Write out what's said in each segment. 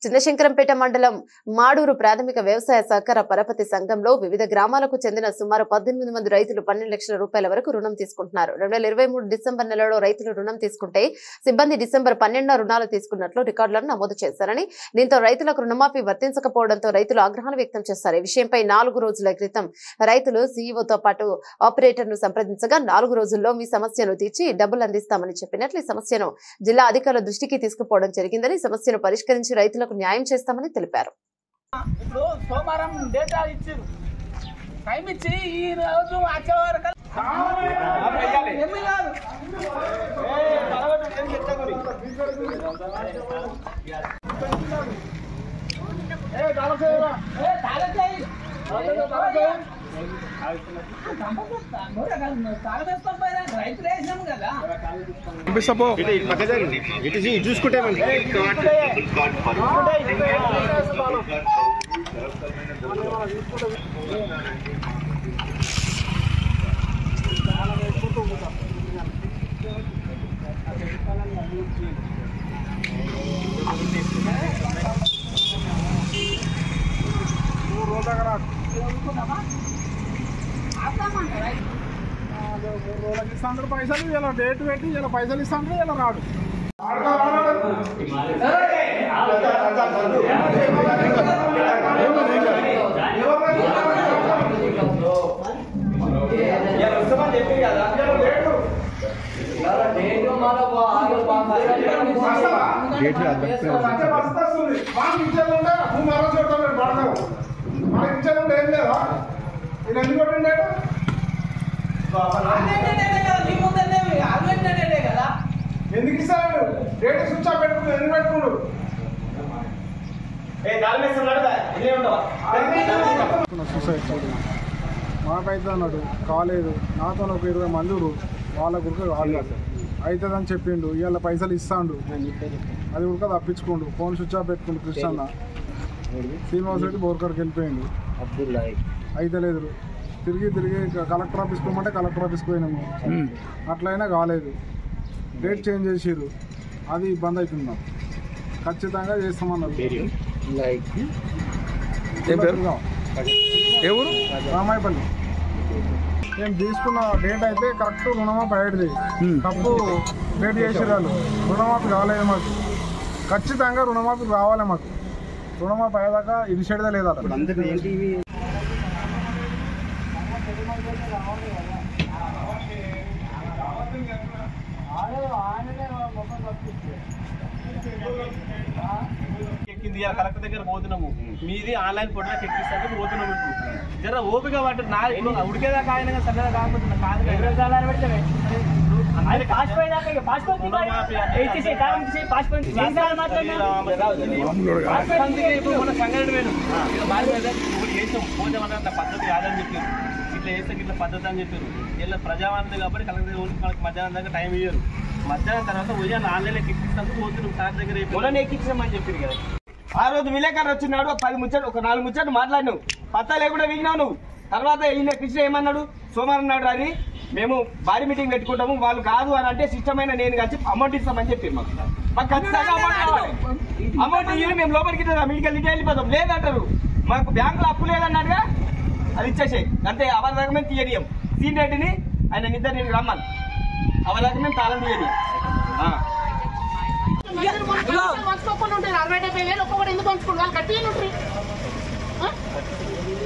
చిన్నశంకరంపేట మండలం మాడూరు ప్రాథమిక వ్యవసాయ సహకార పరపతి సంఘంలో వివిధ గ్రామాలకు చెందిన సుమారు 18 మంది రైతులు 12 లక్షల రూపాయల వరకు రుణం తీసుకుంటున్నారు. 2023 డిసెంబర్ నెలలో రైతులు రుణం తీసుకుంటే సిబ్బంది డిసెంబర్ 12న రుణాలు తీసుకున్నట్లు రికార్డులను నమోదు చేశారని, దీంతో రైతులకు రుణమాఫీ వర్తించకపోవడంతో రైతులు ఆగ్రహాన్ని వ్యక్తం చేశారు. ఈ విషయంపై 4 రోజుల క్రితం రైతులు సీఈఓతో పాటు ఆపరేటర్ ను సంప్రదించగా 4 రోజుల్లో మీ సమస్యను తీర్చి డబ్బులు అందిస్తామని చెప్పినట్లు ఈ సమస్యను జిల్లా అధికారుల దృష్టికి తీసుకుపోవడం జరిగిందని, సమస్యను పరిష్కరించి రైతులకు న్యాయం చేస్తామని తెలిపారు. ఇప్పుడు సోమవారం డేటా ఇచ్చారు, టైం ఇచ్చి ఈ రోజు వచ్చే వరకు చూసుకుంటే ఇస్తాండ్రు పైసలు, ఇలా డేట్ పెట్టి ఇలా పైసలు ఇస్తాండ్రు, ఇలా రాడు. ఎందుకు ఇస్తాడు? డేట్ స్విచ్ ఆఫ్ పెట్టుకుని ఎందుకు పెట్టుకున్నాడు? మాకైతే అన్నాడు కాలేదు, నాతో ఒక 20 మంది వాళ్ళ గురికి కాలేదు అవుతుందని చెప్పిండు. ఇవాళ పైసలు ఇస్తాడు, అది కూడా తప్పించుకోండు. ఫోన్ స్విచ్ ఆఫ్ పెట్టుకుండు. కృష్ణ శ్రీనివాస్ రెడ్డి బోర్కర్కి వెళ్ళిపోయిండు, అయితే లేదు. తిరిగి కలెక్టర్ ఆఫీస్కి పోమంటే కలెక్టర్ ఆఫీస్కి పోయినాము, అట్లయినా కాలేదు. డేట్ చేంజ్ చేసిర్రు, అది ఇబ్బంది అవుతుంది. మాకు ఖచ్చితంగా చేస్తామన్నారు. రామాయపల్లి మేము తీసుకున్న డేట్ అయితే కరెక్ట్ రుణమాఫీ అయ్యేది. తప్పు డేట్ చేసిర్రు వాళ్ళు. రుణమాఫీ కాలేదు మాకు. ఖచ్చితంగా రుణమాఫీ రావాలి మాకు. రుణమాఫీ అయ్యేదాకా ఇది చెడదే లేదా. ఎక్కింది కలెక్టర్ దగ్గర పోతున్నాము, మీది ఆన్లైన్ ఫోటో ఎక్కిస్తాను పోతున్నాము. జర ఓపిక పట్టు. నా ఉడికేదాకా ఆయన సన్నగా కాకపోతే కాదు. ఇప్పుడు మన సంఘటన వేరు చేసాం. పోతే అంత పద్ధతి కాదని చెప్పారు. ఇట్లా వేస్తే ఇట్లా పద్ధతి అని చెప్పారు. ఇలా ప్రజావాణి కాబట్టి కలెక్టర్ మనకి మధ్యాహ్నం దాకా టైం ఇయ్యారు. మధ్యాహ్నం తర్వాత ఉదయాన్ని ఆన్లైన్లో ఎక్కిస్తాను పోతున్నాం. సార్ దగ్గర ఎక్కించామని చెప్పారు కదా. ఆ రోజు విలేకరు వచ్చినాడు, ఒక 4 ముచ్చట్లు మాట్లాడినావు, పత్తా లేకుండా విన్నావు నువ్వు. తర్వాత ఈయన కృష్ణ ఏమన్నాడు, సోమవారం నాడు అని మేము భారీ మీటింగ్ పెట్టుకుంటాము, వాళ్ళు కాదు అని అంటే సిస్టమ్ అయినా నేను కలిసి అమౌంట్ ఇస్తామని చెప్పారు. మాకు ఖచ్చితంగా అమౌంట్ కావాలి. అమౌంట్ ఇవ్వాలి, మేము లోపలికి మీడికి వెళ్ళిపోతాం. లేదంటారు, మాకు బ్యాంకులో అప్పు లేదన్నాడుగా, అది ఇచ్చేసే అంతే. అవరకమే తీయడియం. సీన్ రెడ్డిని ఆయన నిద్ర నేను రమ్మని అవరకమే తాళం తీయడి. 60,000 ఒక్కొక్కటి ఎందుకు పంచుకోండి? వాళ్ళు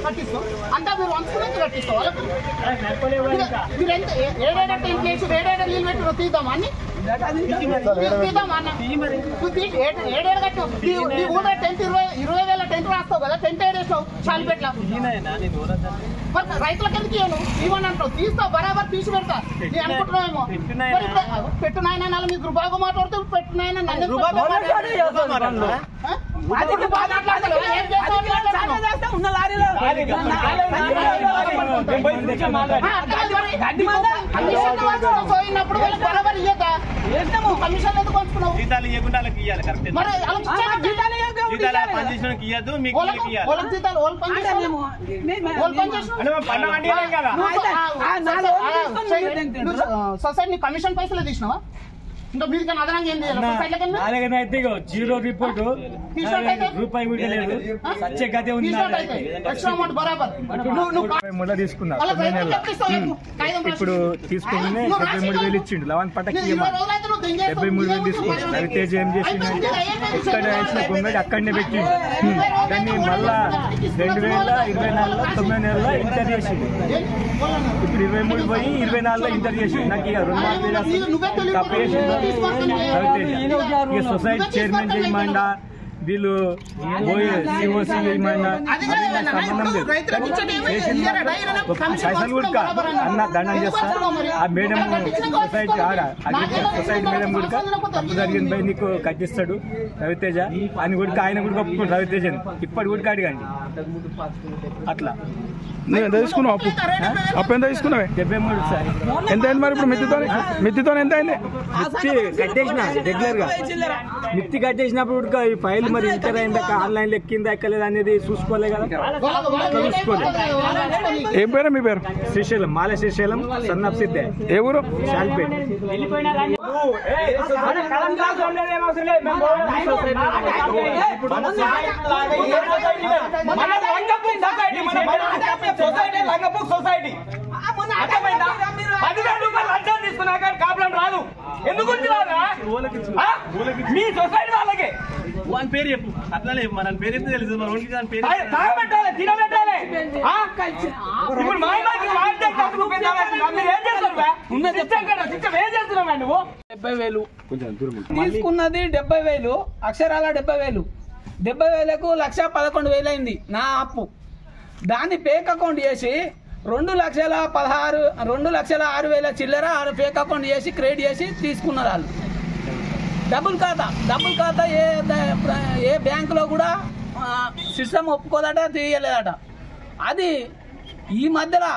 కట్టిస్తాం అంతా మీరు వంచుకునేది కట్టిస్తాం వాళ్ళకి. మీరు ఎంత ఏడేడ టెంట్ చేసి ఏడేడ నీళ్ళు పెట్టి తీద్దామా అన్ని తీద్దామా అన్న? ఏడేడు కట్టు. నీ ఊళ్ళో టెంట్ 20,000 టెంట్ రాస్తావు కదా, టెంట్ ఏడేస్తావు చాలిపెట్ల. మరి రైతులకు ఎందుకు ఇవ్వను? ఇవ్వని అంటావు, తీస్తావు బరాబర్ తీసి పెడతా. నీ అనుకుంటున్నావేమో పెట్టునాయన నాలుగు మీకు రూపాయలు మాట్లాడుతూ పెట్టునాయన నన్ను పోయినప్పుడు బరాబర్ ఇయ్యదా? కమిషన్ ఎందుకు పంచుకున్నావు? జీతాలు ఇవ్వకుండా వాళ్ళకి ఇవ్వాలి. కరెక్ట్. సొసైటీ కమిషన్ పైసలు తీసినావా? ఇంకా మీరు కానీ అదనంగా ఏం చేయాలి? అయితే జీరో రిపోర్ట్ రూపాయి కూడా లేదు, సత్య గతే ఉంది. ఎక్స్ట్రా అమౌంట్ బరాబర్ మొదలు తీసుకున్నా ఇప్పుడు తీసుకుని 73,000 ఇచ్చిండు. లవన్ పటకి 73,000 తీసుకున్నాడు. రవితేజ ఏం చేసిందంటే ఇక్కడ వేసిన గొంగడి అక్కడనే పెట్టిండు. దాన్ని మళ్ళా 2024లో 9 నెలల్లో ఇంటర్ చేసిండు. ఇప్పుడు 23 పోయి 24లో ఇంటర్ చేసిండు. నాకు ఇక 2 తప్పు చేసిండు రవితేజ. సొసైటీ చైర్మన్ చేయమండా, వీళ్ళు సిఓసి చేయమన్నా సంబంధం లేదు. పైసలు కూడా అన్న దండం చేస్తా. ఆ మేడం సొసైటీ సొసైటీ మేడం కూడా తప్పు జరిగింది నీకు కట్టిస్తాడు రవితేజ అని కూడా ఆయన కూడా ఒప్పుకుంటాడు. రవితేజ ఇప్పటి కూడా అడగండి. అట్లా ఎంత తీసుకున్నావు? అప్పు ఎంత తీసుకున్నావే? 73 సార్. ఎంత అయింది మరి ఇప్పుడు? మిత్తితో ఎంత అయింది? మిత్తి కట్టేసిన రెగ్యులర్ గా. మిత్తి కట్టేసినప్పుడు ఈ ఫైల్ మరి ఇంటర్ అయిందా, ఆన్లైన్ లో ఎక్కిందా ఎక్కలేదు అనేది చూసుకోలే కదా. చూసుకోలేదు. ఏం పేరు మీ పేరు? శ్రీశైలం, మాల శ్రీశైలం, సన్నాప్ సిద్ధే. ఏ ఊరు? శాల్పేట్. సొసైటీ లంగపూర్ సొసైటీ 10,000 రూపాయలు లంచం తీసుకున్నా కానీ కాపులం రాదు. ఎందుకు మీ సొసైటీ వాళ్ళకి వాని పేరు చెప్పు. అట్లనే మన పేరు చెప్తే తెలుసు. పెట్టాలి, తినబెట్టాలి. ఇప్పుడు మా నువ్వు 70,000 తీసుకున్నది. 70,000 అక్షరాల 70,000. 70,000కు 1,11,000 అయింది నా అప్పు. దాన్ని ఫేక్ అకౌంట్ చేసి 2,06,000 చిల్లర ఫేక్ అకౌంట్ చేసి క్రియేట్ చేసి తీసుకున్నారు వాళ్ళు. డబుల్ ఖాతా ఏ బ్యాంకులో కూడా సిస్టమ్ ఒప్పుకోదట, తీయలేదట. అది ఈ మధ్యలో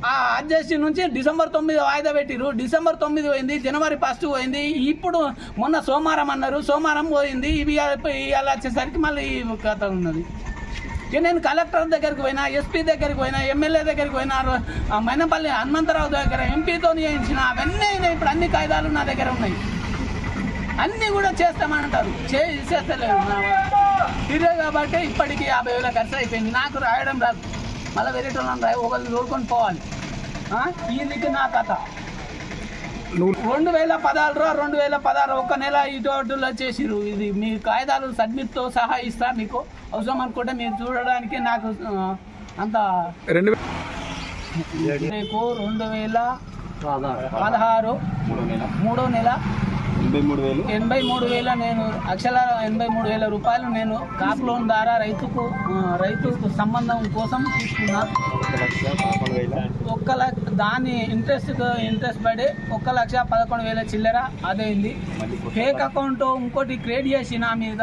ఆ అడ్జస్ట్ నుంచి డిసెంబర్ 9 వాయిదా పెట్టిరు. డిసెంబర్ 9 పోయింది, జనవరి 1 పోయింది. ఇప్పుడు మొన్న సోమవారం అన్నారు, సోమవారం పోయింది. ఇవి ఇవాళ వచ్చేసరికి మళ్ళీ ఈ కథ ఉన్నది. నేను కలెక్టర్ దగ్గరికి పోయినా, ఎస్పీ దగ్గరికి పోయినా, ఎమ్మెల్యే దగ్గరికి పోయినా, మైనపల్లి హనుమంతరావు దగ్గర ఎంపీతో చేయించిన అవన్నీ ఇప్పుడు అన్ని కాయిదాలు నా దగ్గర ఉన్నాయి. అన్నీ కూడా చేస్తామంటారు, చేస్తలేరు. ఇదే కాబట్టి ఇప్పటికీ 50,000 ఖర్చు అయిపోయింది. నాకు రాయడం రాదు, మళ్ళీ వేరే వాళ్ళని ఒకళ్ళు తోడుకొని పోవాలి. ఇది నా కథ. 2016 2016 ఒక్క నెల ఇటులో చేసిరు. ఇది మీ కాయిదాలు సబ్మిట్తో సహా ఇస్తా, మీకు అవసరం అనుకుంటే మీరు చూడడానికి. నాకు అంత 2016 3వ నెల 83,000 నేను అక్షరాల 83,000 రూపాయలు నేను కాప్ లోన్ ద్వారా రైతు సంబంధం కోసం తీసుకున్నా. 1 లక్ష దాని ఇంట్రెస్ట్ పడి 1,11,000 చిల్లర అదైంది. ఫేక్ అకౌంట్ ఇంకోటి క్రియేట్ చేసి నా మీద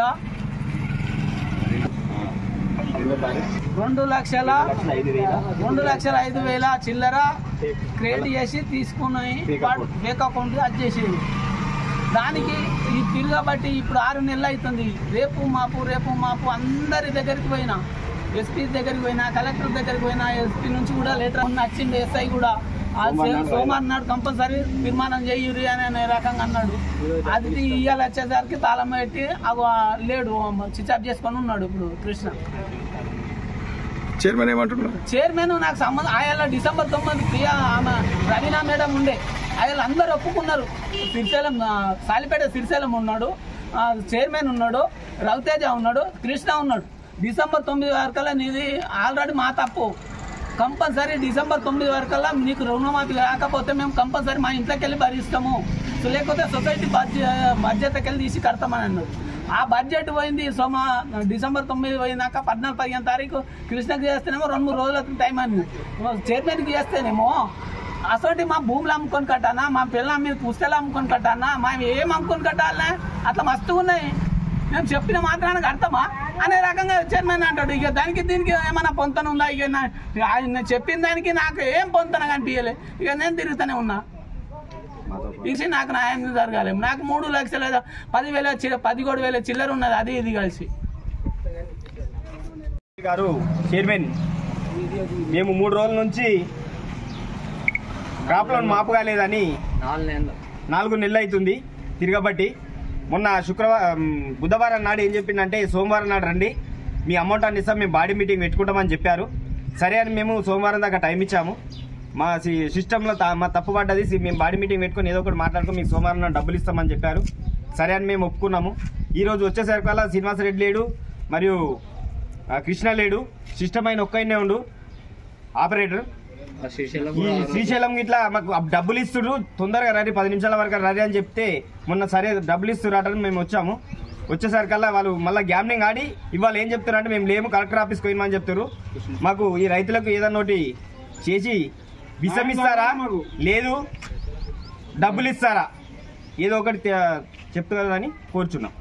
2,05,000 చిల్లర క్రియేట్ చేసి తీసుకుని ఫేక్ అకౌంట్ అది చేసేది. దానికి ఈ తిరగబట్టి ఇప్పుడు 6 నెలలు అవుతుంది. రేపు మాపు అందరి దగ్గరికి పోయినా, ఎస్పీ దగ్గరికి పోయినా, కలెక్టర్ దగ్గరికి పోయినా, ఎస్పీ నుంచి కూడా లెటర్ వచ్చింది. ఎస్ఐ కూడా సోమవారం నాడు కంపల్సరీ తీర్మానం చేయురి అనే రకంగా అన్నాడు. అది ఇవాళ వచ్చేసరికి తాళం పెట్టి లేడు, స్విచ్ ఆఫ్ చేసుకొని ఉన్నాడు. ఇప్పుడు కృష్ణ చైర్మన్ ఏమంటున్నారు? చైర్మన్ నాకు సంబంధం ఆయన డిసెంబర్ 9 ఆమె రవీనా మేడం ఉండే, ఆయన అందరు ఒప్పుకున్నారు. శ్రీశైలం సాలిపేట శ్రీశైలం ఉన్నాడు, చైర్మన్ ఉన్నాడు, రవితేజ ఉన్నాడు, కృష్ణ ఉన్నాడు. డిసెంబర్ 9 వరకల్లా నీది ఆల్రెడీ మా తప్పు. కంపల్సరీ డిసెంబర్ 9 వరకల్లా నీకు రుణమాఫీ కాకపోతే మేము కంపల్సరీ మా ఇంట్లోకి వెళ్ళి భరిస్తాము, లేకపోతే సొసైటీ బడ్జెట్కి వెళ్ళి తీసి కడతామని అన్నాడు. ఆ బడ్జెట్ పోయింది. డిసెంబర్ 9 పోయినాక 14-15 తారీఖు కృష్ణకి చేస్తేనేమో 2-3 రోజుల టైం అయింది. చైర్మన్కి చేస్తేనేమో అసలు మా భూములు అమ్ముకొని కట్టానా, మా పిల్లల మీద పుస్తకాలు అమ్ముకొని కట్టానా, మేము ఏం అమ్ముకొని కట్టాలనే అట్లా మస్తుగా ఉన్నాయి. మేము చెప్పిన మాత్రానికి అర్థమా అనే రకంగా చైర్మన్ అంటాడు. ఇక దానికి దీనికి ఏమైనా పొంతన ఉందా? ఇక ఆయన చెప్పిన దానికి నాకు ఏం పొంతన కనిపించలే. ఇక నేను తిరుగుతూనే ఉన్నా. ఇది నాకు న్యాయం జరగాలి. నాకు 3 లక్షల 17,000 చిల్లర ఉన్నది, అది ఇది కలిసి. గారు చైర్మన్, మేము 3 రోజుల నుంచి క్రాప్ లోన్ మాపు కాలేదని 4 నెలలు అవుతుంది. తిరగబట్టి మొన్న బుధవారం నాడు ఏం చెప్పిందంటే సోమవారం నాడు రండి మీ అమౌంట్ అన్ని ఇస్తాం, మేము బాడీ మీటింగ్ పెట్టుకుంటామని చెప్పారు. సరే అని మేము సోమవారం దాకా టైం ఇచ్చాము. మా సిస్టంలో మా తప్పు పడ్డది, మేము బాడీ మీటింగ్ పెట్టుకొని ఏదో ఒకటి మాట్లాడుకుని మీకు సోమవారం నాడు డబ్బులు ఇస్తామని చెప్పారు. సరే అని మేము ఒప్పుకున్నాము. ఈరోజు వచ్చేసరికల్లా శ్రీనివాసరెడ్డి లేడు, మరియు కృష్ణ లేడు, సిస్టమ్ అయిన ఒక్కనే ఉండు ఆపరేటర్. ఈ శ్రీశైలం ఇట్లా మాకు డబ్బులు ఇస్తుడు, తొందరగా రండి 10 నిమిషాల వరకు రండి అని చెప్తే మొన్న సరే డబ్బులు ఇస్తున్నారు మేము వచ్చాము. వచ్చేసరికల్లా వాళ్ళు మళ్ళీ గ్యామ్లింగ్ ఆడి ఇవాళ ఏం చెప్తారంటే మేము లేము, కలెక్టర్ ఆఫీస్కి పోయినామని చెప్తారు. మాకు ఈ రైతులకు ఏదన్నా ఒకటి చేసి విషం ఇస్తారా లేదు డబ్బులు ఇస్తారా ఏదో ఒకటి చెప్తారని కోరుచున్నాం.